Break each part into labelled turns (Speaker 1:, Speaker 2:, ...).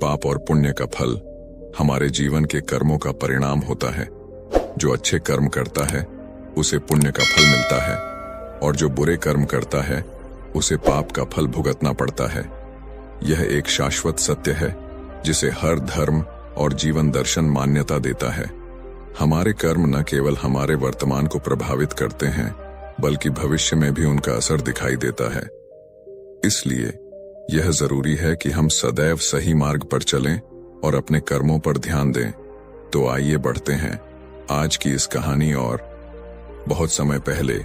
Speaker 1: पाप और पुण्य का फल हमारे जीवन के कर्मों का परिणाम होता है। जो अच्छे कर्म करता है उसे पुण्य का फल मिलता है और जो बुरे कर्म करता है उसे पाप का फल भुगतना पड़ता है। यह एक शाश्वत सत्य है जिसे हर धर्म और जीवन दर्शन मान्यता देता है। हमारे कर्म न केवल हमारे वर्तमान को प्रभावित करते हैं बल्कि भविष्य में भी उनका असर दिखाई देता है। इसलिए यह जरूरी है कि हम सदैव सही मार्ग पर चलें और अपने कर्मों पर ध्यान दें। तो आइए बढ़ते हैं आज की इस कहानी और। बहुत समय पहले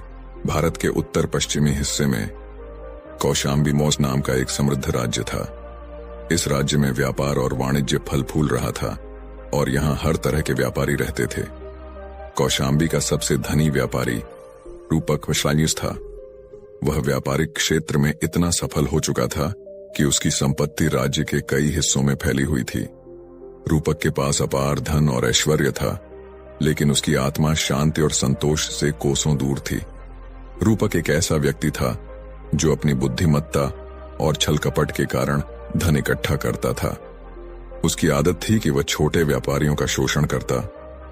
Speaker 1: भारत के उत्तर पश्चिमी हिस्से में कौशाम्बी नाम का एक समृद्ध राज्य था। इस राज्य में व्यापार और वाणिज्य फल फूल रहा था और यहाँ हर तरह के व्यापारी रहते थे। कौशाम्बी का सबसे धनी व्यापारी रूपक वैश्वानयुस था। वह व्यापारिक क्षेत्र में इतना सफल हो चुका था कि उसकी संपत्ति राज्य के कई हिस्सों में फैली हुई थी। रूपक के पास अपार धन और ऐश्वर्य था, लेकिन उसकी आत्मा शांति और संतोष से कोसों दूर थी। रूपक एक ऐसा व्यक्ति था जो अपनी बुद्धिमत्ता और छल कपट के कारण धन इकट्ठा करता था। उसकी आदत थी कि वह छोटे व्यापारियों का शोषण करता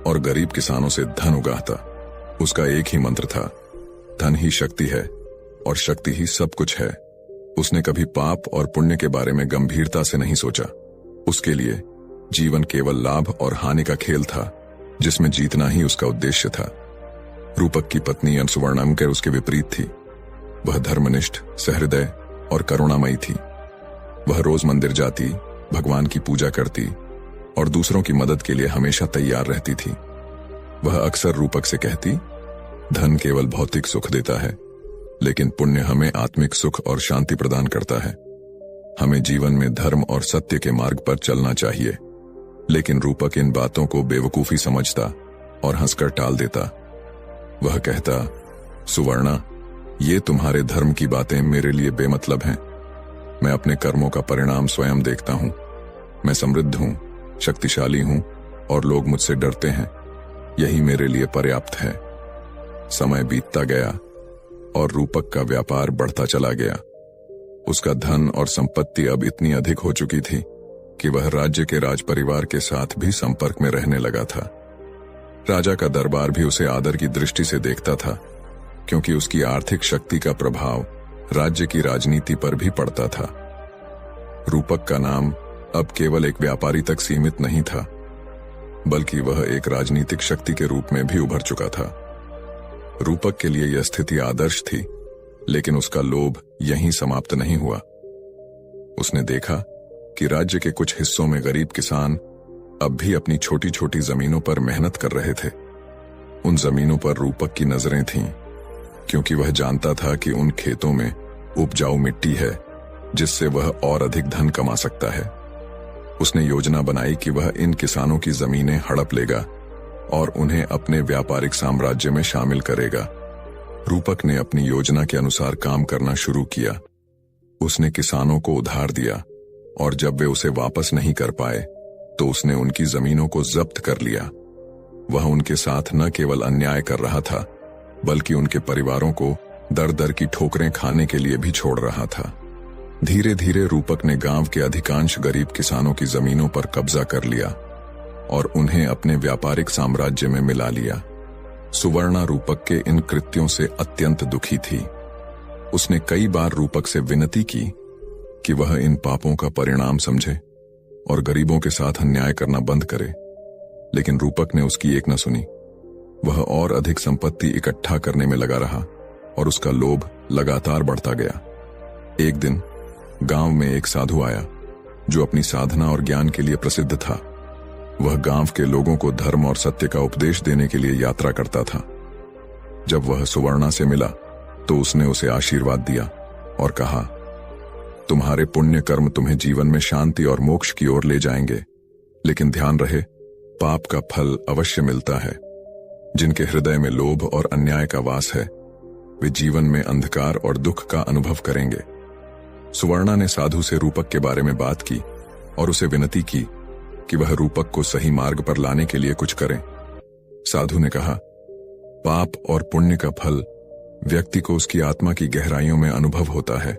Speaker 1: और गरीब किसानों से धन उगाहता। उसका एक ही मंत्र था, धन ही शक्ति है और शक्ति ही सब कुछ है। उसने कभी पाप और पुण्य के बारे में गंभीरता से नहीं सोचा। उसके लिए जीवन केवल लाभ और हानि का खेल था जिसमें जीतना ही उसका उद्देश्य था। रूपक की पत्नी सुवर्णा उसके विपरीत थी। वह धर्मनिष्ठ, सहृदय और करुणामयी थी। वह रोज मंदिर जाती, भगवान की पूजा करती और दूसरों की मदद के लिए हमेशा तैयार रहती थी। वह अक्सर रूपक से कहती, धन केवल भौतिक सुख देता है, लेकिन पुण्य हमें आत्मिक सुख और शांति प्रदान करता है। हमें जीवन में धर्म और सत्य के मार्ग पर चलना चाहिए। लेकिन रूपक इन बातों को बेवकूफी समझता और हंसकर टाल देता। वह कहता, सुवर्णा, ये तुम्हारे धर्म की बातें मेरे लिए बेमतलब हैं। मैं अपने कर्मों का परिणाम स्वयं देखता हूं। मैं समृद्ध हूं, शक्तिशाली हूं और लोग मुझसे डरते हैं। यही मेरे लिए पर्याप्त है। समय बीतता गया और रूपक का व्यापार बढ़ता चला गया। उसका धन और संपत्ति अब इतनी अधिक हो चुकी थी कि वह राज्य के राज परिवार के साथ भी संपर्क में रहने लगा था। राजा का दरबार भी उसे आदर की दृष्टि से देखता था, क्योंकि उसकी आर्थिक शक्ति का प्रभाव राज्य की राजनीति पर भी पड़ता था। रूपक का नाम अब केवल एक व्यापारी तक सीमित नहीं था, बल्कि वह एक राजनीतिक शक्ति के रूप में भी उभर चुका था। रूपक के लिए यह स्थिति आदर्श थी, लेकिन उसका लोभ यहीं समाप्त नहीं हुआ। उसने देखा कि राज्य के कुछ हिस्सों में गरीब किसान अब भी अपनी छोटी छोटी जमीनों पर मेहनत कर रहे थे। उन जमीनों पर रूपक की नजरें थीं, क्योंकि वह जानता था कि उन खेतों में उपजाऊ मिट्टी है जिससे वह और अधिक धन कमा सकता है। उसने योजना बनाई कि वह इन किसानों की जमीनें हड़प लेगा और उन्हें अपने व्यापारिक साम्राज्य में शामिल करेगा। रूपक ने अपनी योजना के अनुसार काम करना शुरू किया। उसने किसानों को उधार दिया और जब वे उसे वापस नहीं कर पाए तो उसने उनकी जमीनों को जब्त कर लिया। वह उनके साथ न केवल अन्याय कर रहा था, बल्कि उनके परिवारों को दर दर की ठोकरें खाने के लिए भी छोड़ रहा था। धीरे धीरे रूपक ने गांव के अधिकांश गरीब किसानों की जमीनों पर कब्जा कर लिया और उन्हें अपने व्यापारिक साम्राज्य में मिला लिया। सुवर्णा रूपक के इन कृत्यों से अत्यंत दुखी थी। उसने कई बार रूपक से विनती की कि वह इन पापों का परिणाम समझे और गरीबों के साथ अन्याय करना बंद करे, लेकिन रूपक ने उसकी एक न सुनी। वह और अधिक संपत्ति इकट्ठा करने में लगा रहा और उसका लोभ लगातार बढ़ता गया। एक दिन गांव में एक साधु आया जो अपनी साधना और ज्ञान के लिए प्रसिद्ध था। वह गांव के लोगों को धर्म और सत्य का उपदेश देने के लिए यात्रा करता था। जब वह सुवर्णा से मिला तो उसने उसे आशीर्वाद दिया और कहा, तुम्हारे पुण्य कर्म तुम्हें जीवन में शांति और मोक्ष की ओर ले जाएंगे, लेकिन ध्यान रहे, पाप का फल अवश्य मिलता है। जिनके हृदय में लोभ और अन्याय का वास है, वे जीवन में अंधकार और दुख का अनुभव करेंगे। सुवर्णा ने साधु से रूपक के बारे में बात की और उसे विनती की कि वह रूपक को सही मार्ग पर लाने के लिए कुछ करे। साधु ने कहा, पाप और पुण्य का फल व्यक्ति को उसकी आत्मा की गहराइयों में अनुभव होता है।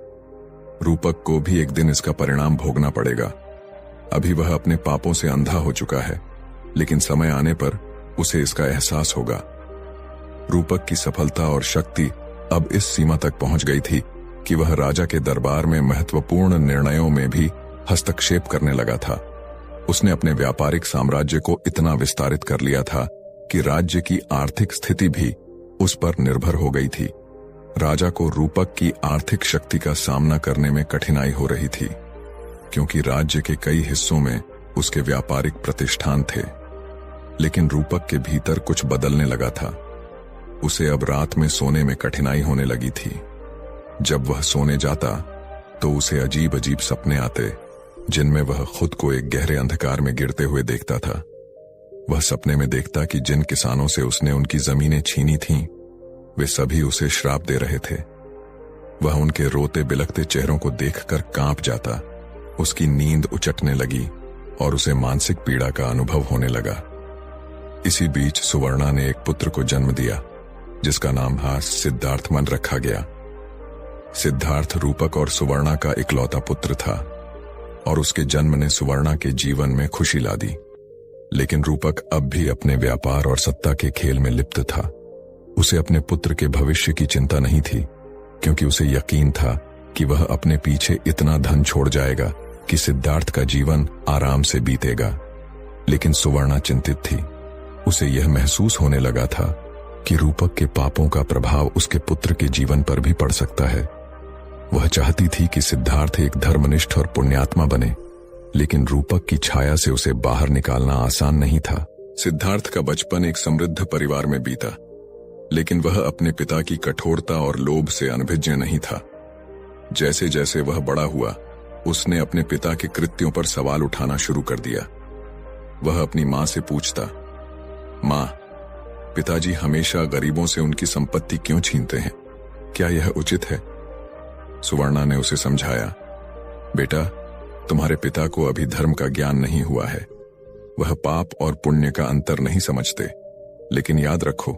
Speaker 1: रूपक को भी एक दिन इसका परिणाम भोगना पड़ेगा। अभी वह अपने पापों से अंधा हो चुका है, लेकिन समय आने पर उसे इसका एहसास होगा। रूपक की सफलता और शक्ति अब इस सीमा तक पहुंच गई थी कि वह राजा के दरबार में महत्वपूर्ण निर्णयों में भी हस्तक्षेप करने लगा था। उसने अपने व्यापारिक साम्राज्य को इतना विस्तारित कर लिया था कि राज्य की आर्थिक स्थिति भी उस पर निर्भर हो गई थी। राजा को रूपक की आर्थिक शक्ति का सामना करने में कठिनाई हो रही थी, क्योंकि राज्य के कई हिस्सों में उसके व्यापारिक प्रतिष्ठान थे। लेकिन रूपक के भीतर कुछ बदलने लगा था। उसे अब रात में सोने में कठिनाई होने लगी थी। जब वह सोने जाता तो उसे अजीब अजीब सपने आते, जिनमें वह खुद को एक गहरे अंधकार में गिरते हुए देखता था। वह सपने में देखता कि जिन किसानों से उसने उनकी जमीनें छीनी थीं, वे सभी उसे श्राप दे रहे थे। वह उनके रोते बिलखते चेहरों को देखकर कांप जाता। उसकी नींद उचटने लगी और उसे मानसिक पीड़ा का अनुभव होने लगा। इसी बीच सुवर्णा ने एक पुत्र को जन्म दिया, जिसका नाम सिद्धार्थमन रखा गया। सिद्धार्थ रूपक और सुवर्णा का इकलौता पुत्र था और उसके जन्म ने सुवर्णा के जीवन में खुशी ला दी। लेकिन रूपक अब भी अपने व्यापार और सत्ता के खेल में लिप्त था। उसे अपने पुत्र के भविष्य की चिंता नहीं थी, क्योंकि उसे यकीन था कि वह अपने पीछे इतना धन छोड़ जाएगा कि सिद्धार्थ का जीवन आराम से बीतेगा। लेकिन सुवर्णा चिंतित थी। उसे यह महसूस होने लगा था कि रूपक के पापों का प्रभाव उसके पुत्र के जीवन पर भी पड़ सकता है। वह चाहती थी कि सिद्धार्थ एक धर्मनिष्ठ और पुण्यात्मा बने, लेकिन रूपक की छाया से उसे बाहर निकालना आसान नहीं था। सिद्धार्थ का बचपन एक समृद्ध परिवार में बीता, लेकिन वह अपने पिता की कठोरता और लोभ से अनभिज्ञ नहीं था। जैसे जैसे वह बड़ा हुआ, उसने अपने पिता के कृत्यों पर सवाल उठाना शुरू कर दिया। वह अपनी मां से पूछता, मां, पिताजी हमेशा गरीबों से उनकी संपत्ति क्यों छीनते हैं? क्या यह उचित है? सुवर्णा ने उसे समझाया, बेटा, तुम्हारे पिता को अभी धर्म का ज्ञान नहीं हुआ है। वह पाप और पुण्य का अंतर नहीं समझते। लेकिन याद रखो,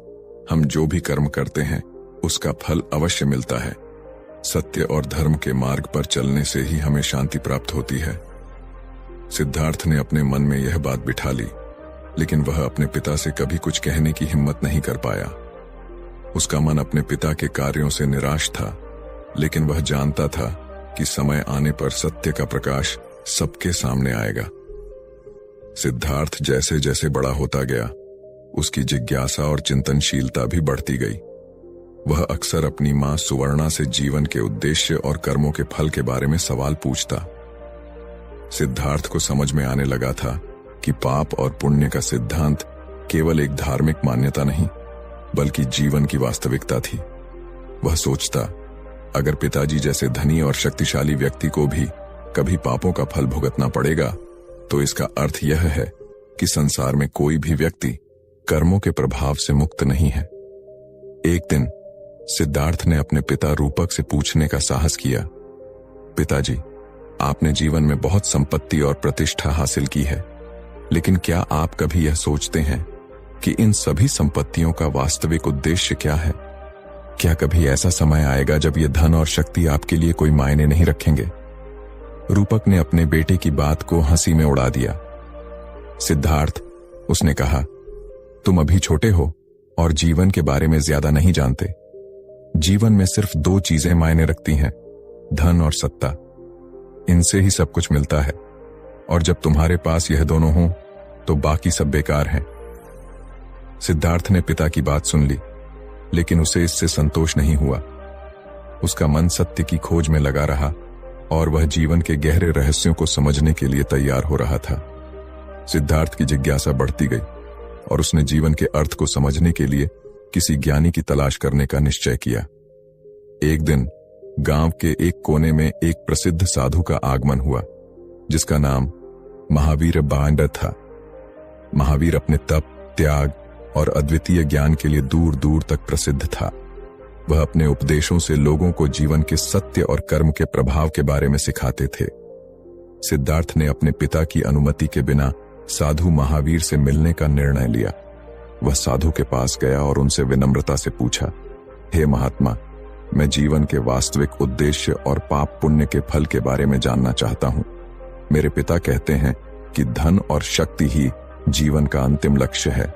Speaker 1: हम जो भी कर्म करते हैं उसका फल अवश्य मिलता है। सत्य और धर्म के मार्ग पर चलने से ही हमें शांति प्राप्त होती है। सिद्धार्थ ने अपने मन में यह बात बिठा ली, लेकिन वह अपने पिता से कभी कुछ कहने की हिम्मत नहीं कर पाया। उसका मन अपने पिता के कार्यों से निराश था, लेकिन वह जानता था कि समय आने पर सत्य का प्रकाश सबके सामने आएगा। सिद्धार्थ जैसे जैसे बड़ा होता गया, उसकी जिज्ञासा और चिंतनशीलता भी बढ़ती गई। वह अक्सर अपनी मां सुवर्णा से जीवन के उद्देश्य और कर्मों के फल के बारे में सवाल पूछता। सिद्धार्थ को समझ में आने लगा था कि पाप और पुण्य का सिद्धांत केवल एक धार्मिक मान्यता नहीं, बल्कि जीवन की वास्तविकता थी। वह सोचता, अगर पिताजी जैसे धनी और शक्तिशाली व्यक्ति को भी कभी पापों का फल भुगतना पड़ेगा, तो इसका अर्थ यह है कि संसार में कोई भी व्यक्ति कर्मों के प्रभाव से मुक्त नहीं है। एक दिन सिद्धार्थ ने अपने पिता रूपक से पूछने का साहस किया, पिताजी, आपने जीवन में बहुत संपत्ति और प्रतिष्ठा हासिल की है, लेकिन क्या आप कभी यह सोचते हैं कि इन सभी संपत्तियों का वास्तविक उद्देश्य क्या है? क्या कभी ऐसा समय आएगा जब यह धन और शक्ति आपके लिए कोई मायने नहीं रखेंगे? रूपक ने अपने बेटे की बात को हंसी में उड़ा दिया। सिद्धार्थ, उसने कहा, तुम अभी छोटे हो और जीवन के बारे में ज्यादा नहीं जानते। जीवन में सिर्फ दो चीजें मायने रखती हैं, धन और सत्ता। इनसे ही सब कुछ मिलता है, और जब तुम्हारे पास यह दोनों हों तो बाकी सब बेकार हैं। सिद्धार्थ ने पिता की बात सुन ली, लेकिन उसे इससे संतोष नहीं हुआ। उसका मन सत्य की खोज में लगा रहा और वह जीवन के गहरे रहस्यों को समझने के लिए तैयार हो रहा था। सिद्धार्थ की जिज्ञासा बढ़ती गई और उसने जीवन के अर्थ को समझने के लिए किसी ज्ञानी की तलाश करने का निश्चय किया। एक दिन गांव के एक कोने में एक प्रसिद्ध साधु का आगमन हुआ, जिसका नाम महावीर बांड था। महावीर अपने तप, त्याग और अद्वितीय ज्ञान के लिए दूर दूर तक प्रसिद्ध था। वह अपने उपदेशों से लोगों को जीवन के सत्य और कर्म के प्रभाव के बारे में सिखाते थे। सिद्धार्थ ने अपने पिता की अनुमति के बिना साधु महावीर से मिलने का निर्णय लिया। वह साधु के पास गया और उनसे विनम्रता से पूछा, हे महात्मा, मैं जीवन के वास्तविक उद्देश्य और पाप पुण्य के फल के बारे में जानना चाहता हूं। मेरे पिता कहते हैं कि धन और शक्ति ही जीवन का अंतिम लक्ष्य है,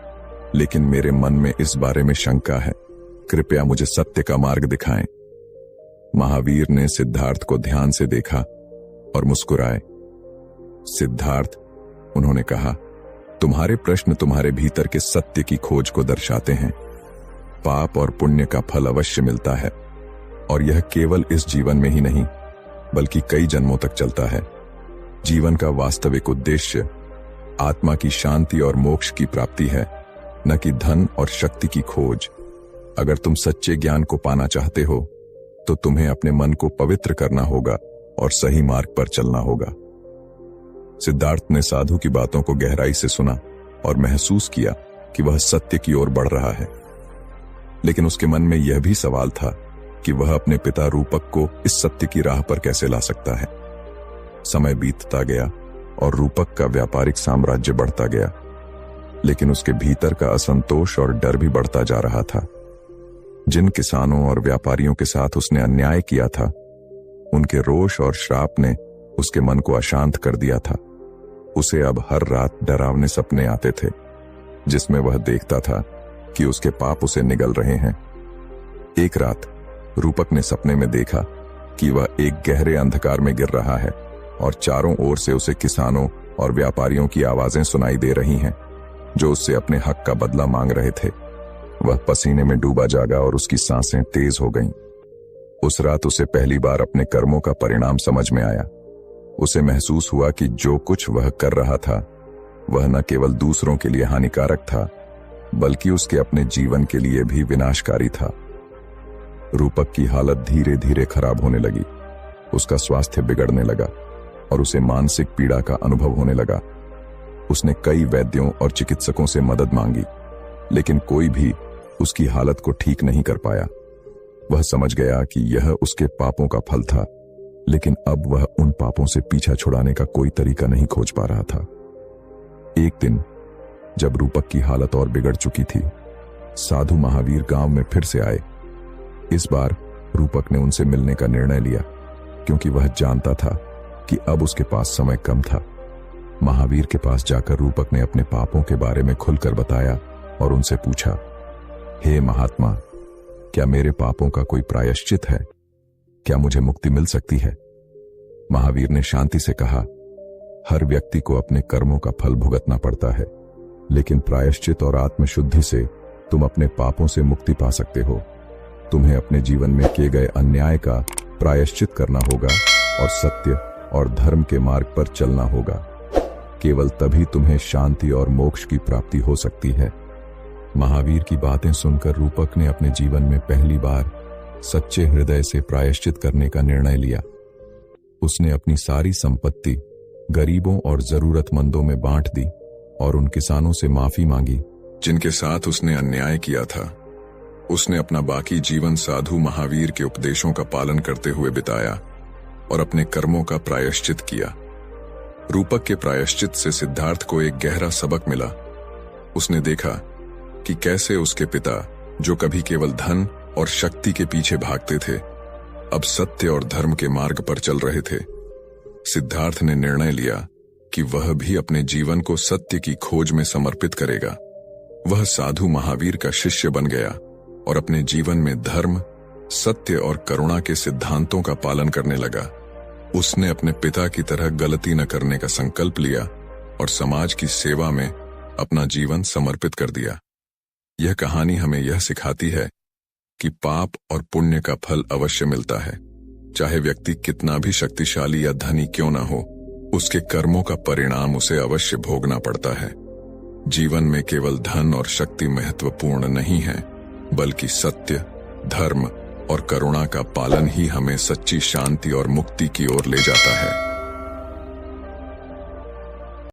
Speaker 1: लेकिन मेरे मन में इस बारे में शंका है। कृपया मुझे सत्य का मार्ग दिखाएं। महावीर ने सिद्धार्थ को ध्यान से देखा और मुस्कुराए। सिद्धार्थ, उन्होंने कहा, तुम्हारे प्रश्न तुम्हारे भीतर के सत्य की खोज को दर्शाते हैं। पाप और पुण्य का फल अवश्य मिलता है, और यह केवल इस जीवन में ही नहीं बल्कि कई जन्मों तक चलता है। जीवन का वास्तविक उद्देश्य आत्मा की शांति और मोक्ष की प्राप्ति है, न कि धन और शक्ति की खोज। अगर तुम सच्चे ज्ञान को पाना चाहते हो तो तुम्हें अपने मन को पवित्र करना होगा और सही मार्ग पर चलना होगा। सिद्धार्थ ने साधु की बातों को गहराई से सुना और महसूस किया कि वह सत्य की ओर बढ़ रहा है, लेकिन उसके मन में यह भी सवाल था कि वह अपने पिता रूपक को इस सत्य की राह पर कैसे ला सकता है। समय बीतता गया और रूपक का व्यापारिक साम्राज्य बढ़ता गया, लेकिन उसके भीतर का असंतोष और डर भी बढ़ता जा रहा था। जिन किसानों और व्यापारियों के साथ उसने अन्याय किया था, उनके रोष और श्राप ने उसके मन को अशांत कर दिया था। उसे अब हर रात डरावने सपने आते थे, जिसमें वह देखता था कि उसके पाप उसे निगल रहे हैं। एक रात रूपक ने सपने में देखा कि वह एक गहरे अंधकार में गिर रहा है और चारों ओर से उसे किसानों और व्यापारियों की आवाजें सुनाई दे रही हैं, जो उससे अपने हक का बदला मांग रहे थे। वह पसीने में डूबा जागा और उसकी सांसें तेज हो गईं। उस रात उसे पहली बार अपने कर्मों का परिणाम समझ में आया। उसे महसूस हुआ कि जो कुछ वह कर रहा था वह न केवल दूसरों के लिए हानिकारक था, बल्कि उसके अपने जीवन के लिए भी विनाशकारी था। रूपक की हालत धीरे धीरे खराब होने लगी। उसका स्वास्थ्य बिगड़ने लगा और उसे मानसिक पीड़ा का अनुभव होने लगा। उसने कई वैद्यों और चिकित्सकों से मदद मांगी, लेकिन कोई भी उसकी हालत को ठीक नहीं कर पाया। वह समझ गया कि यह उसके पापों का फल था, लेकिन अब वह उन पापों से पीछा छुड़ाने का कोई तरीका नहीं खोज पा रहा था। एक दिन जब रूपक की हालत और बिगड़ चुकी थी, साधु महावीर गांव में फिर से आए। इस बार रूपक ने उनसे मिलने का निर्णय लिया, क्योंकि वह जानता था कि अब उसके पास समय कम था। महावीर के पास जाकर रूपक ने अपने पापों के बारे में खुलकर बताया और उनसे पूछा, हे महात्मा, क्या मेरे पापों का कोई प्रायश्चित है? क्या मुझे मुक्ति मिल सकती है? महावीर ने शांति से कहा, हर व्यक्ति को अपने कर्मों का फल भुगतना पड़ता है, लेकिन प्रायश्चित और आत्मशुद्धि से तुम अपने पापों से मुक्ति पा सकते हो। तुम्हें अपने जीवन में किए गए अन्याय का प्रायश्चित करना होगा और सत्य और धर्म के मार्ग पर चलना होगा। केवल तभी तुम्हें शांति और मोक्ष की प्राप्ति हो सकती है। महावीर की बातें सुनकर रूपक ने अपने जीवन में पहली बार सच्चे हृदय से प्रायश्चित करने का निर्णय लिया। उसने अपनी सारी संपत्ति गरीबों और जरूरतमंदों में बांट दी और उन किसानों से माफी मांगी जिनके साथ उसने अन्याय किया था। उसने अपना बाकी जीवन साधु महावीर के उपदेशों का पालन करते हुए बिताया और अपने कर्मों का प्रायश्चित किया। रूपक के प्रायश्चित से सिद्धार्थ को एक गहरा सबक मिला। उसने देखा कि कैसे उसके पिता, जो कभी केवल धन और शक्ति के पीछे भागते थे, अब सत्य और धर्म के मार्ग पर चल रहे थे। सिद्धार्थ ने निर्णय लिया कि वह भी अपने जीवन को सत्य की खोज में समर्पित करेगा। वह साधु महावीर का शिष्य बन गया और अपने जीवन में धर्म, सत्य और करुणा के सिद्धांतों का पालन करने लगा। उसने अपने पिता की तरह गलती न करने का संकल्प लिया और समाज की सेवा में अपना जीवन समर्पित कर दिया। यह कहानी हमें यह सिखाती है कि पाप और पुण्य का फल अवश्य मिलता है। चाहे व्यक्ति कितना भी शक्तिशाली या धनी क्यों न हो, उसके कर्मों का परिणाम उसे अवश्य भोगना पड़ता है। जीवन में केवल धन और शक्ति महत्वपूर्ण नहीं है, बल्कि सत्य, धर्म और करुणा का पालन ही हमें सच्ची शांति और मुक्ति की ओर ले जाता है।